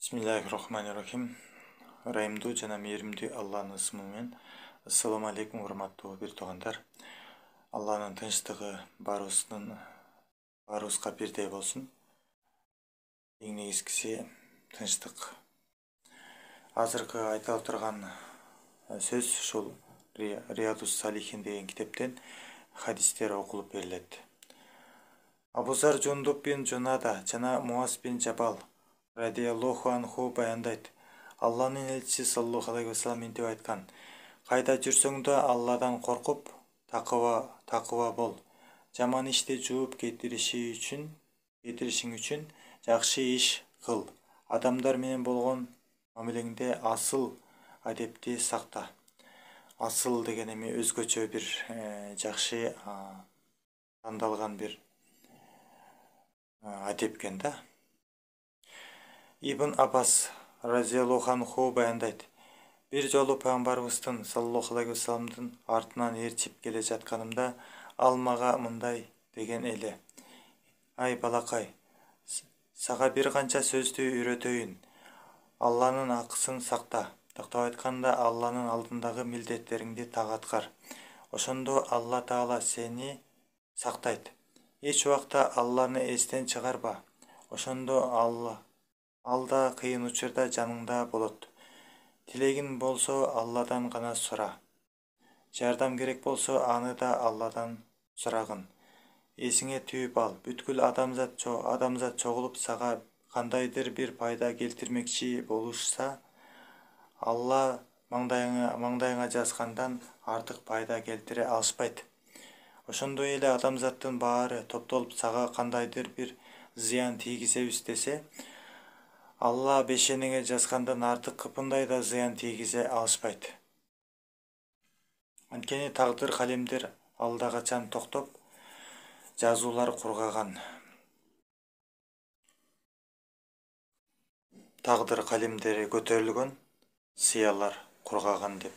Bismillahirrahmanirrahim. Райымдуу жана мээримдүү Алланын ысымы менен. Ассаламу алейкум, урматтуу бир туугандар. Алланын тынчтыгы баарыбызга бирдей болсун. Эң негизгиси тынчтык. Азыркы айта турган сөз ушул Риядус Салихин деген китептен хадистер окулуп берилет. Абу Зар Жундуб бин Жунада жана Муаз бин Жабал радиаллаху анху баяндайт. Алланын элчиси саллаллаху алейхи вассалам мынтип айткан: кайда жүрсөң да Алладан коркуп, такыба бол. Жаман ишти жууп кетиришиң үчүн жакшы иш кыл. Адамдар менен болгон мамилеңде асыл адепти сакта. Асыл деген эми өзгөчө бир жакшы тандалган бир адеп экен да. Ибн Аббас разияллаху анху баяндайт. Бир жолу пайгамбарыбыздын саллаллаху алейхи вассаламдын артынан ээрчип келе жатканымда ал мага мындай деген эле: ай балакай, сага бир канча сөздү үйрөтөйүн. Алланын акысын сакта. Тактап айтканда, Алланын алдындагы милдеттериңди так аткар. Ошондо Алла Таала сени сактайт. Эч убакта Алланы эстен чыгарба. Ошондо ал да кыйын учурда жаныңда болот. Тилегиң болсо Алладан гана сура. Жардам керек болсо аны да Алладан сурагын. Эсиңе түйүп ал, бүткүл адамзат чогулуп сага кандайдыр бир пайда келтирмекчи болушса, Алла маңдайыңа жазгандан артык пайда келтире алышпайт. Ошондой эле адамзаттын баары топтолуп сага кандайдыр бир зыян тийгизебиз десе, Алла бешениңе жазгандан артык кыпындай да зыян тийгизе алышпайт. Анткени тагдыр калемдер алда качан токтоп, жазуулар кургаган. Тагдыр калемдери көтөрүлгөн, сыялар кургаган деп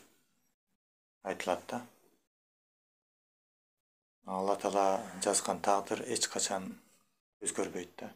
айтылат да. Алла Таала жазган тагдыр эч качан өзгөрбөйт да.